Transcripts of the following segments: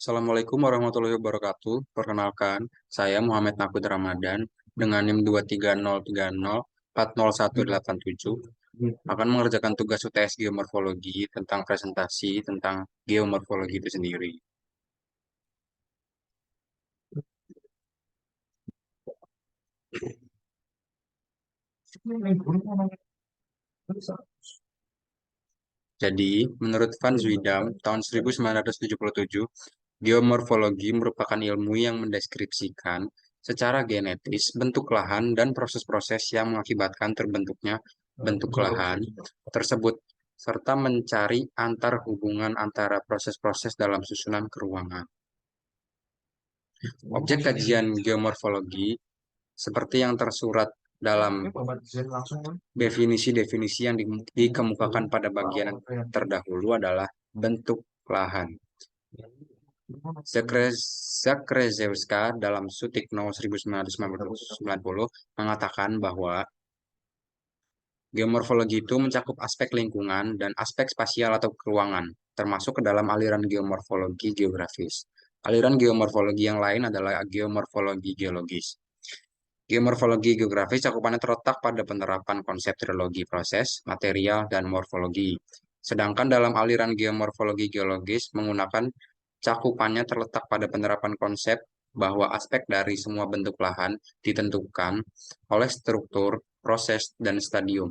Assalamualaikum warahmatullahi wabarakatuh. Perkenalkan, saya Muhammad Nakud Ramadan dengan NIM 23030400187 akan mengerjakan tugas UTS Geomorfologi tentang presentasi tentang geomorfologi itu sendiri. Jadi, menurut Van Zwiedam tahun 1977, geomorfologi merupakan ilmu yang mendeskripsikan secara genetis bentuk lahan dan proses-proses yang mengakibatkan terbentuknya bentuk lahan tersebut, serta mencari antar hubungan antara proses-proses dalam susunan keruangan. Objek kajian geomorfologi, seperti yang tersurat dalam definisi-definisi yang dikemukakan pada bagian terdahulu, adalah bentuk lahan. Zakrzyewska dalam Sutikno 1990 mengatakan bahwa geomorfologi itu mencakup aspek lingkungan dan aspek spasial atau keruangan, termasuk ke dalam aliran geomorfologi geografis. Aliran geomorfologi yang lain adalah geomorfologi geologis. Geomorfologi geografis cakupannya terletak pada penerapan konsep trilogi proses, material, dan morfologi. Sedangkan dalam aliran geomorfologi geologis menggunakan cakupannya terletak pada penerapan konsep bahwa aspek dari semua bentuk lahan ditentukan oleh struktur, proses, dan stadium.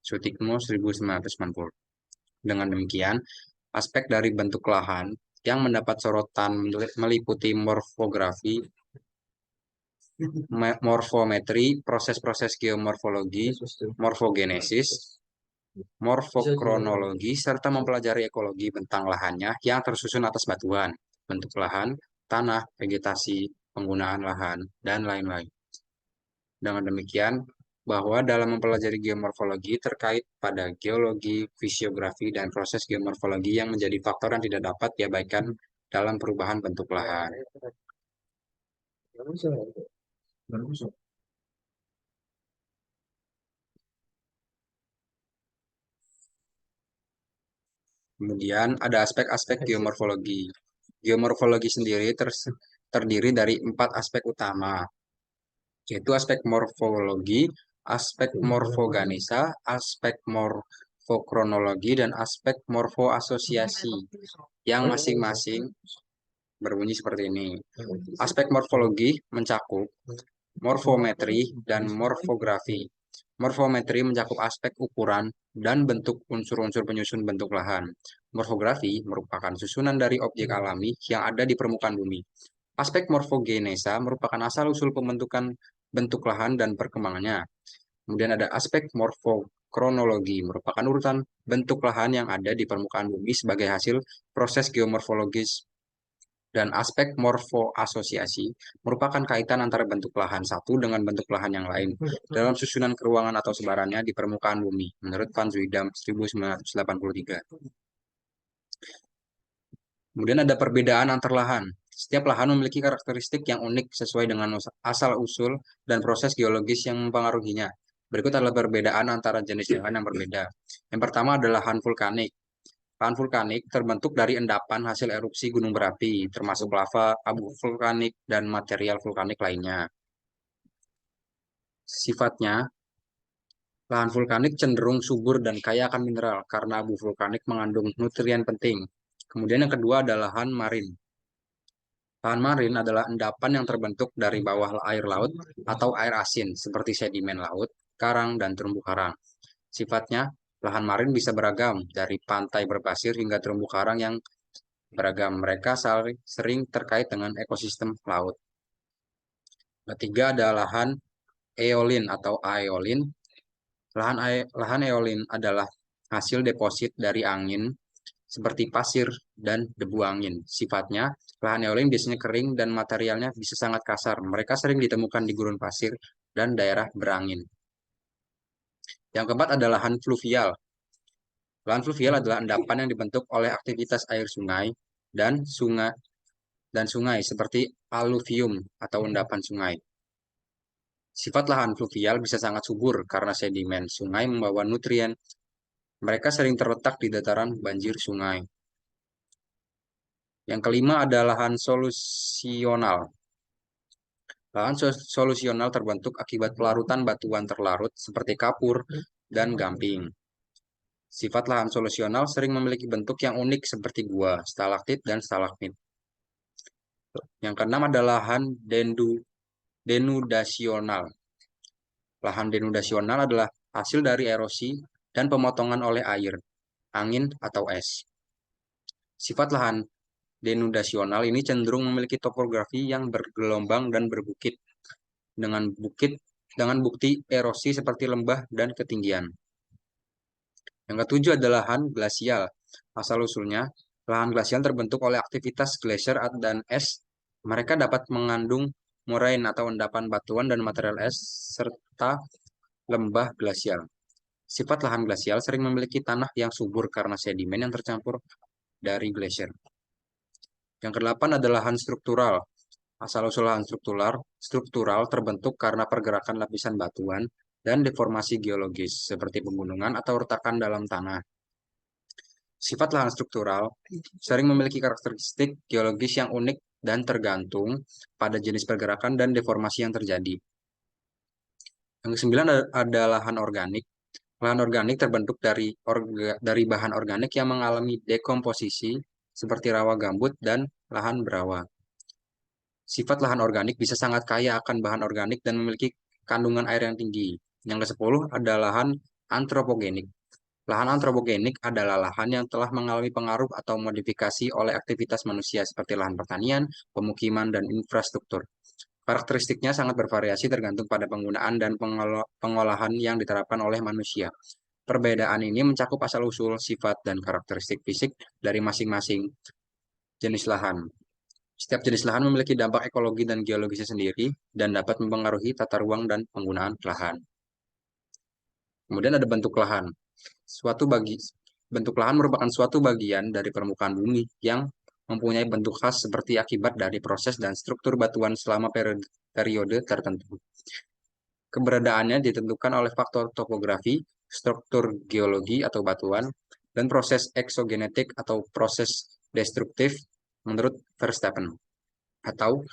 Sutikno 1990. Dengan demikian, aspek dari bentuk lahan yang mendapat sorotan meliputi morfografi, morfometri, proses-proses geomorfologi, morfogenesis, morfokronologi, serta mempelajari ekologi bentang lahannya yang tersusun atas batuan, bentuk lahan, tanah, vegetasi, penggunaan lahan, dan lain-lain. Dengan demikian, bahwa dalam mempelajari geomorfologi terkait pada geologi, fisiografi, dan proses geomorfologi yang menjadi faktor yang tidak dapat diabaikan dalam perubahan bentuk lahan. Kemudian ada aspek-aspek geomorfologi. Geomorfologi sendiri terdiri dari 4 aspek utama, yaitu aspek morfologi, aspek morfoganisa, aspek morfokronologi, dan aspek morfoasosiasi, yang masing-masing berbunyi seperti ini. Aspek morfologi mencakup morfometri dan morfografi. Morfometri mencakup aspek ukuran dan bentuk unsur-unsur penyusun bentuk lahan. Morfografi merupakan susunan dari objek alami yang ada di permukaan bumi. Aspek morfogenesa merupakan asal-usul pembentukan bentuk lahan dan perkembangannya. Kemudian ada aspek morfokronologi, merupakan urutan bentuk lahan yang ada di permukaan bumi sebagai hasil proses geomorfologis. Dan aspek morfoasosiasi merupakan kaitan antara bentuk lahan satu dengan bentuk lahan yang lain dalam susunan keruangan atau sebarannya di permukaan bumi, menurut Van Zwiedam 1983. Kemudian ada perbedaan antar lahan. Setiap lahan memiliki karakteristik yang unik sesuai dengan asal-usul dan proses geologis yang mempengaruhinya. Berikut adalah perbedaan antara jenis lahan yang berbeda. Yang pertama adalah lahan vulkanik. Lahan vulkanik terbentuk dari endapan hasil erupsi gunung berapi, termasuk lava, abu vulkanik, dan material vulkanik lainnya. Sifatnya, lahan vulkanik cenderung subur dan kaya akan mineral karena abu vulkanik mengandung nutrien penting. Kemudian yang kedua adalah lahan marin. Lahan marin adalah endapan yang terbentuk dari bawah air laut atau air asin, seperti sedimen laut, karang, dan terumbu karang. Sifatnya, lahan marin bisa beragam, dari pantai berpasir hingga terumbu karang yang beragam. Mereka sering terkait dengan ekosistem laut. Ketiga ada lahan eolin atau aeolin. Lahan eolin adalah hasil deposit dari angin seperti pasir dan debu angin. Sifatnya, lahan eolin biasanya kering dan materialnya bisa sangat kasar. Mereka sering ditemukan di gurun pasir dan daerah berangin. Yang keempat adalah lahan fluvial. Lahan fluvial adalah endapan yang dibentuk oleh aktivitas air sungai dan sungai seperti aluvium atau endapan sungai. Sifat lahan fluvial bisa sangat subur karena sedimen sungai membawa nutrien. Mereka sering terletak di dataran banjir sungai. Yang kelima ada lahan solusional. Lahan solusional terbentuk akibat pelarutan batuan terlarut seperti kapur dan gamping. Sifat lahan solusional sering memiliki bentuk yang unik seperti gua, stalaktit, dan stalagmit. Yang keenam adalah lahan denudasional. Lahan denudasional adalah hasil dari erosi dan pemotongan oleh air, angin, atau es. Sifat lahan denudasional ini cenderung memiliki topografi yang bergelombang dan berbukit, dengan bukti erosi seperti lembah dan ketinggian. Yang ketujuh adalah lahan glasial. Asal-usulnya, lahan glasial terbentuk oleh aktivitas glasier dan es. Mereka dapat mengandung moraine atau endapan batuan dan material es, serta lembah glasial. Sifat lahan glasial sering memiliki tanah yang subur karena sedimen yang tercampur dari glasier. Yang kedelapan adalah lahan struktural. Asal-usul lahan struktural terbentuk karena pergerakan lapisan batuan dan deformasi geologis, seperti pegunungan atau retakan dalam tanah. Sifat lahan struktural sering memiliki karakteristik geologis yang unik dan tergantung pada jenis pergerakan dan deformasi yang terjadi. Yang kesembilan ada lahan organik. Lahan organik terbentuk dari bahan organik yang mengalami dekomposisi seperti rawa gambut dan lahan berawa. Sifat lahan organik bisa sangat kaya akan bahan organik dan memiliki kandungan air yang tinggi. Yang ke-10 ada lahan antropogenik. Lahan antropogenik adalah lahan yang telah mengalami pengaruh atau modifikasi oleh aktivitas manusia seperti lahan pertanian, pemukiman, dan infrastruktur. Karakteristiknya sangat bervariasi tergantung pada penggunaan dan pengolahan yang diterapkan oleh manusia. Perbedaan ini mencakup asal-usul, sifat, dan karakteristik fisik dari masing-masing jenis lahan. Setiap jenis lahan memiliki dampak ekologi dan geologisnya sendiri dan dapat mempengaruhi tata ruang dan penggunaan lahan. Kemudian ada bentuk lahan. Bentuk lahan merupakan suatu bagian dari permukaan bumi yang mempunyai bentuk khas seperti akibat dari proses dan struktur batuan selama periode tertentu. Keberadaannya ditentukan oleh faktor topografi, struktur geologi atau batuan, dan proses eksogenetik atau proses destruktif menurut Verstappen. Atau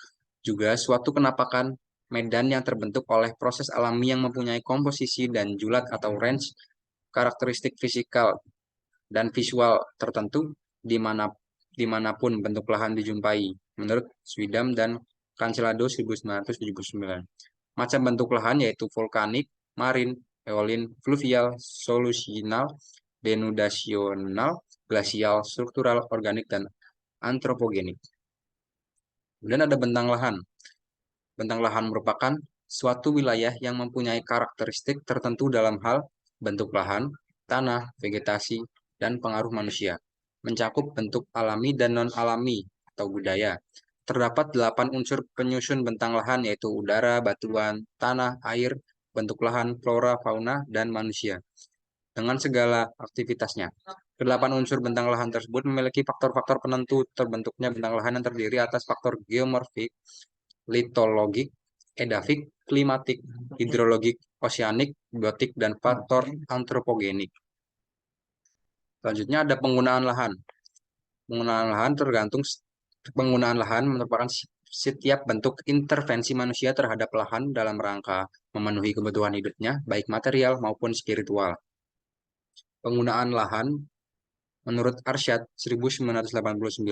juga suatu kenapakan medan yang terbentuk oleh proses alami yang mempunyai komposisi dan julat atau range karakteristik fisikal dan visual tertentu dimanapun bentuk lahan dijumpai, menurut Swidam dan Cancelado 1979. Macam bentuk lahan yaitu vulkanik, marin, eolin, fluvial, solusional, denudasional, glasial, struktural, organik, dan antropogenik. Kemudian ada bentang lahan. Bentang lahan merupakan suatu wilayah yang mempunyai karakteristik tertentu dalam hal bentuk lahan, tanah, vegetasi, dan pengaruh manusia. Mencakup bentuk alami dan non-alami atau budaya. Terdapat 8 unsur penyusun bentang lahan yaitu udara, batuan, tanah, air, bentuk lahan, flora, fauna, dan manusia. Dengan segala aktivitasnya. Kedelapan unsur bentang lahan tersebut memiliki faktor-faktor penentu terbentuknya bentang lahan yang terdiri atas faktor geomorfik, litologik, edafik, klimatik, hidrologik, oceanik, biotik, dan faktor antropogenik. Selanjutnya ada penggunaan lahan. Penggunaan lahan merupakan setiap bentuk intervensi manusia terhadap lahan dalam rangka memenuhi kebutuhan hidupnya, baik material maupun spiritual. Penggunaan lahan menurut Arsyad 1989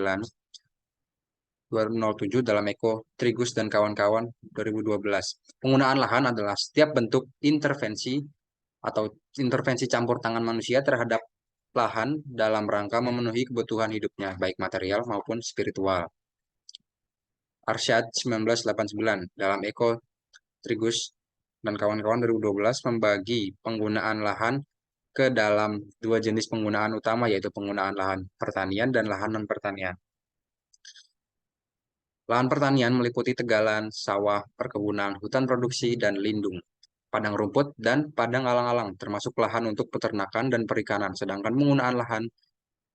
2007 dalam Eko Trigus dan kawan-kawan 2012. Penggunaan lahan adalah setiap bentuk intervensi atau intervensi campur tangan manusia terhadap lahan dalam rangka memenuhi kebutuhan hidupnya, baik material maupun spiritual. Arsyad 1989 dalam Eko Trigus dan kawan-kawan 2012 membagi penggunaan lahan ke dalam dua jenis penggunaan utama, yaitu penggunaan lahan pertanian dan lahan non-pertanian. Lahan pertanian meliputi tegalan, sawah, perkebunan, hutan produksi, dan lindung, padang rumput, dan padang alang-alang, termasuk lahan untuk peternakan dan perikanan. Sedangkan penggunaan lahan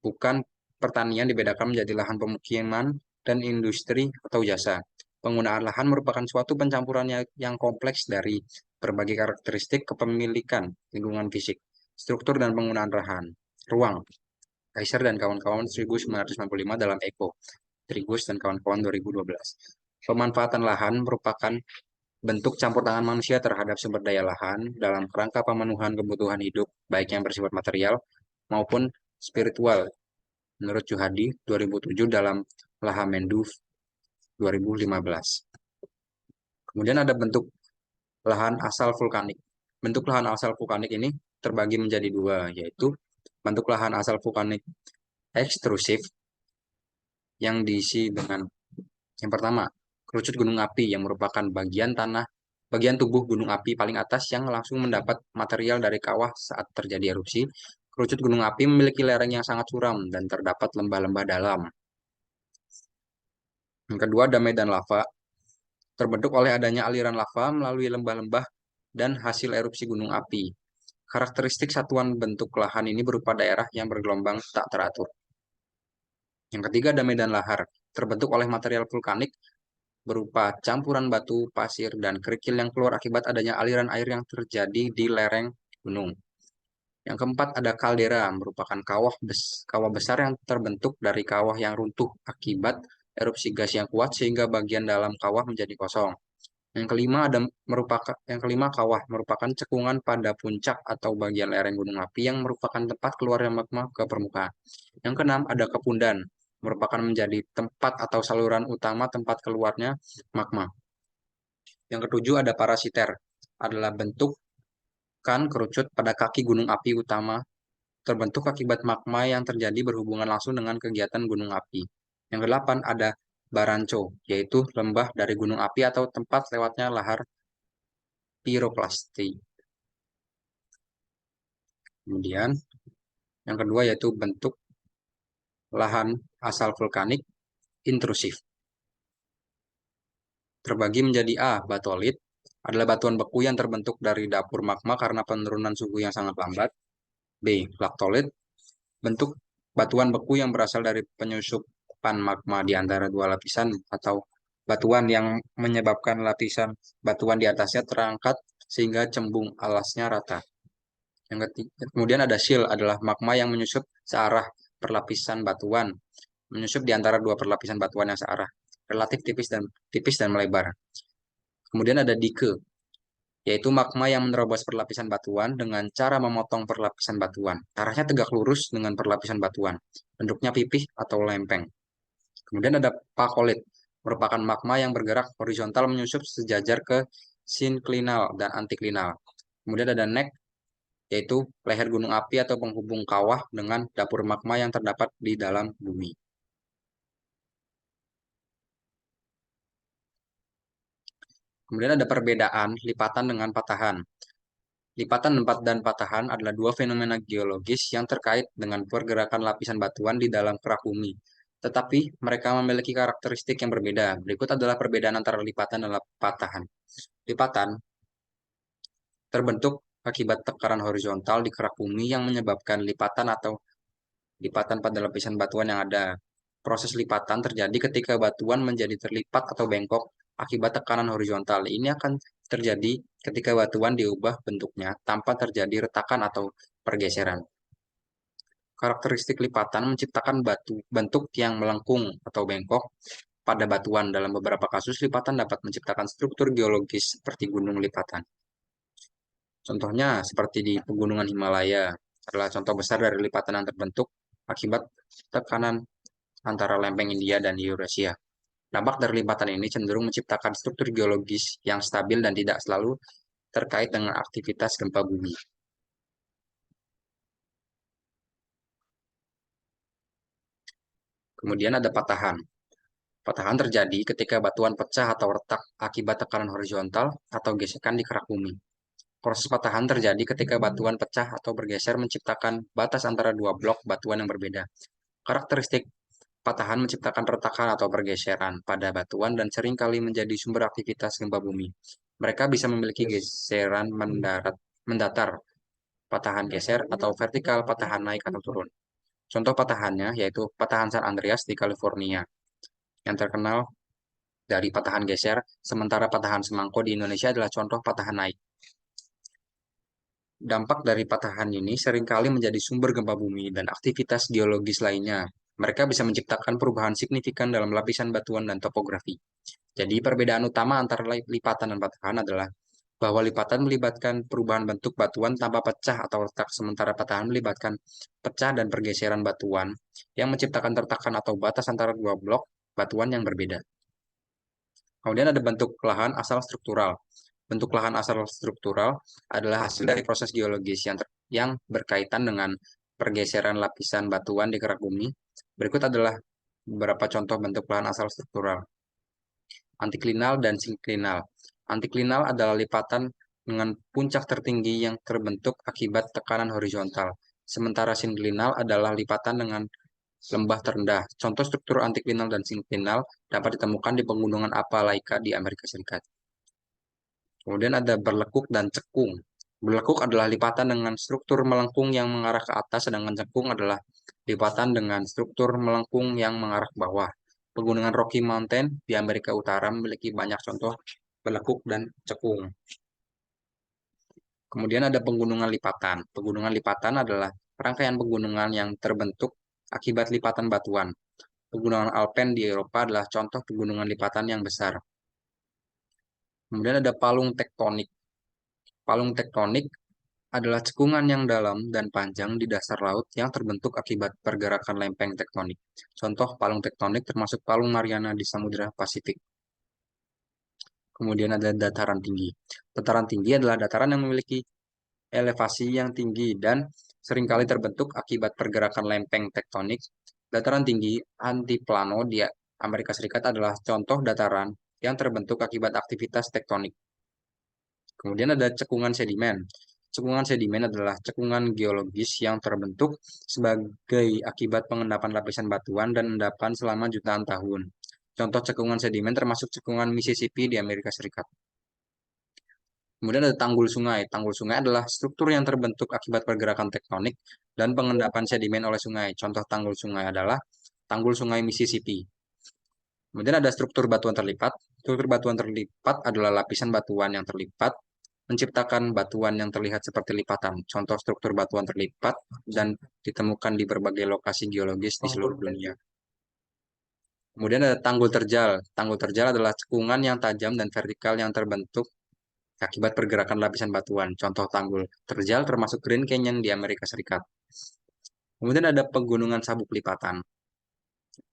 bukan pertanian dibedakan menjadi lahan pemukiman dan industri atau jasa. Penggunaan lahan merupakan suatu pencampuran yang kompleks dari berbagai karakteristik kepemilikan, lingkungan fisik, struktur dan penggunaan lahan, ruang. Kaiser dan kawan-kawan 1995 dalam Eko. Triggus dan kawan-kawan 2012. Pemanfaatan lahan merupakan bentuk campur tangan manusia terhadap sumber daya lahan dalam kerangka pemenuhan kebutuhan hidup, baik yang bersifat material maupun spiritual. Menurut Juhadi 2007 dalam Lahamendu 2015. Kemudian ada bentuk lahan asal vulkanik. Bentuk lahan asal vulkanik ini terbagi menjadi dua, yaitu bentuk lahan asal vulkanik ekstrusif yang diisi dengan yang pertama, kerucut gunung api yang merupakan bagian tubuh gunung api paling atas yang langsung mendapat material dari kawah saat terjadi erupsi. Kerucut gunung api memiliki lereng yang sangat curam dan terdapat lembah-lembah dalam. Yang kedua, ada medan lava, terbentuk oleh adanya aliran lava melalui lembah-lembah dan hasil erupsi gunung api. Karakteristik satuan bentuk lahan ini berupa daerah yang bergelombang tak teratur. Yang ketiga, ada medan lahar, terbentuk oleh material vulkanik berupa campuran batu, pasir, dan kerikil yang keluar akibat adanya aliran air yang terjadi di lereng gunung. Yang keempat, ada kaldera, merupakan kawah besar yang terbentuk dari kawah yang runtuh akibat erupsi gas yang kuat sehingga bagian dalam kawah menjadi kosong. Yang kelima, kawah merupakan cekungan pada puncak atau bagian lereng gunung api yang merupakan tempat keluarnya magma ke permukaan. Yang keenam, ada kepundan, merupakan menjadi tempat atau saluran utama tempat keluarnya magma. Yang ketujuh, ada parasiter, adalah bentukan kerucut pada kaki gunung api utama terbentuk akibat magma yang terjadi berhubungan langsung dengan kegiatan gunung api. Yang kedelapan, ada baranco, yaitu lembah dari gunung api atau tempat lewatnya lahar piroklasti. Kemudian, yang kedua yaitu bentuk lahan asal vulkanik intrusif. Terbagi menjadi A. Batolit, adalah batuan beku yang terbentuk dari dapur magma karena penurunan suhu yang sangat lambat. B. Laktolit, bentuk batuan beku yang berasal dari penyusupan magma di antara dua lapisan atau batuan yang menyebabkan lapisan batuan di atasnya terangkat sehingga cembung alasnya rata. Yang ketiga, kemudian ada sill, adalah magma yang menyusup searah perlapisan batuan, menyusup di antara dua perlapisan batuan yang searah, relatif tipis dan melebar. Kemudian ada dike, yaitu magma yang menerobos perlapisan batuan dengan cara memotong perlapisan batuan. Arahnya tegak lurus dengan perlapisan batuan, bentuknya pipih atau lempeng. Kemudian ada pakolit, merupakan magma yang bergerak horizontal menyusup sejajar ke sinklinal dan antiklinal. Kemudian ada nek, yaitu leher gunung api atau penghubung kawah dengan dapur magma yang terdapat di dalam bumi. Kemudian ada perbedaan lipatan dengan patahan. Lipatan dan patahan adalah dua fenomena geologis yang terkait dengan pergerakan lapisan batuan di dalam kerak bumi. Tetapi mereka memiliki karakteristik yang berbeda. Berikut adalah perbedaan antara lipatan dan patahan. Lipatan terbentuk akibat tekanan horizontal di kerak bumi yang menyebabkan lipatan atau lipatan pada lapisan batuan yang ada. Proses lipatan terjadi ketika batuan menjadi terlipat atau bengkok akibat tekanan horizontal. Ini akan terjadi ketika batuan diubah bentuknya tanpa terjadi retakan atau pergeseran. Karakteristik lipatan menciptakan bentuk yang melengkung atau bengkok pada batuan. Dalam beberapa kasus, lipatan dapat menciptakan struktur geologis seperti gunung lipatan. Contohnya seperti di pegunungan Himalaya adalah contoh besar dari lipatan yang terbentuk akibat tekanan antara lempeng India dan Eurasia. Dampak dari lipatan ini cenderung menciptakan struktur geologis yang stabil dan tidak selalu terkait dengan aktivitas gempa bumi. Kemudian ada patahan. Patahan terjadi ketika batuan pecah atau retak akibat tekanan horizontal atau gesekan di kerak bumi. Proses patahan terjadi ketika batuan pecah atau bergeser menciptakan batas antara dua blok batuan yang berbeda. Karakteristik patahan menciptakan retakan atau pergeseran pada batuan dan seringkali menjadi sumber aktivitas gempa bumi. Mereka bisa memiliki geseran mendatar, patahan geser, atau vertikal, patahan naik atau turun. Contoh patahannya yaitu patahan San Andreas di California, yang terkenal dari patahan geser, sementara patahan Semangko di Indonesia adalah contoh patahan naik. Dampak dari patahan ini seringkali menjadi sumber gempa bumi dan aktivitas geologis lainnya. Mereka bisa menciptakan perubahan signifikan dalam lapisan batuan dan topografi. Jadi perbedaan utama antara lipatan dan patahan adalah bahwa lipatan melibatkan perubahan bentuk batuan tanpa pecah atau retak, sementara patahan melibatkan pecah dan pergeseran batuan yang menciptakan retakan atau batas antara dua blok batuan yang berbeda. Kemudian ada bentuk lahan asal struktural. Bentuk lahan asal struktural adalah hasil dari proses geologis yang berkaitan dengan pergeseran lapisan batuan di kerak bumi. Berikut adalah beberapa contoh bentuk lahan asal struktural. Antiklinal dan sinklinal. Antiklinal adalah lipatan dengan puncak tertinggi yang terbentuk akibat tekanan horizontal. Sementara sinklinal adalah lipatan dengan lembah terendah. Contoh struktur antiklinal dan sinklinal dapat ditemukan di pegunungan Appalachia di Amerika Serikat. Kemudian ada berlekuk dan cekung. Berlekuk adalah lipatan dengan struktur melengkung yang mengarah ke atas, sedangkan cekung adalah lipatan dengan struktur melengkung yang mengarah ke bawah. Pegunungan Rocky Mountain di Amerika Utara memiliki banyak contoh berlekuk dan cekung. Kemudian ada pegunungan lipatan. Pegunungan lipatan adalah rangkaian pegunungan yang terbentuk akibat lipatan batuan. Pegunungan Alpen di Eropa adalah contoh pegunungan lipatan yang besar. Kemudian ada palung tektonik. Palung tektonik adalah cekungan yang dalam dan panjang di dasar laut yang terbentuk akibat pergerakan lempeng tektonik. Contoh palung tektonik termasuk palung Mariana di Samudra Pasifik. Kemudian ada dataran tinggi. Dataran tinggi adalah dataran yang memiliki elevasi yang tinggi dan seringkali terbentuk akibat pergerakan lempeng tektonik. Dataran tinggi antiplano di Amerika Serikat adalah contoh dataran yang terbentuk akibat aktivitas tektonik. Kemudian ada cekungan sedimen. Cekungan sedimen adalah cekungan geologis yang terbentuk sebagai akibat pengendapan lapisan batuan dan endapan selama jutaan tahun. Contoh cekungan sedimen termasuk cekungan Mississippi di Amerika Serikat. Kemudian ada tanggul sungai. Tanggul sungai adalah struktur yang terbentuk akibat pergerakan tektonik dan pengendapan sedimen oleh sungai. Contoh tanggul sungai adalah tanggul sungai Mississippi. Kemudian ada struktur batuan terlipat. Struktur batuan terlipat adalah lapisan batuan yang terlipat menciptakan batuan yang terlihat seperti lipatan. Contoh struktur batuan terlipat dan ditemukan di berbagai lokasi geologis di seluruh dunia. Kemudian ada tanggul terjal. Tanggul terjal adalah cekungan yang tajam dan vertikal yang terbentuk akibat pergerakan lapisan batuan. Contoh tanggul terjal termasuk Grand Canyon di Amerika Serikat. Kemudian ada pegunungan sabuk lipatan.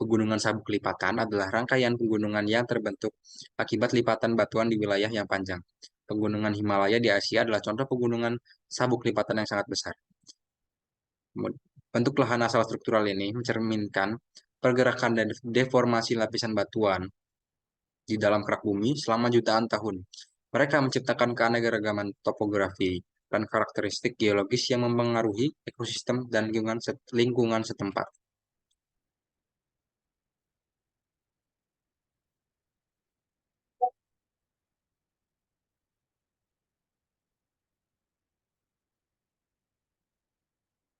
Pegunungan sabuk lipatan adalah rangkaian pegunungan yang terbentuk akibat lipatan batuan di wilayah yang panjang. Pegunungan Himalaya di Asia adalah contoh pegunungan sabuk lipatan yang sangat besar. Bentuk lahan asal struktural ini mencerminkan pergerakan dan deformasi lapisan batuan di dalam kerak bumi selama jutaan tahun. Mereka menciptakan keanekaragaman topografi dan karakteristik geologis yang mempengaruhi ekosistem dan lingkungan setempat.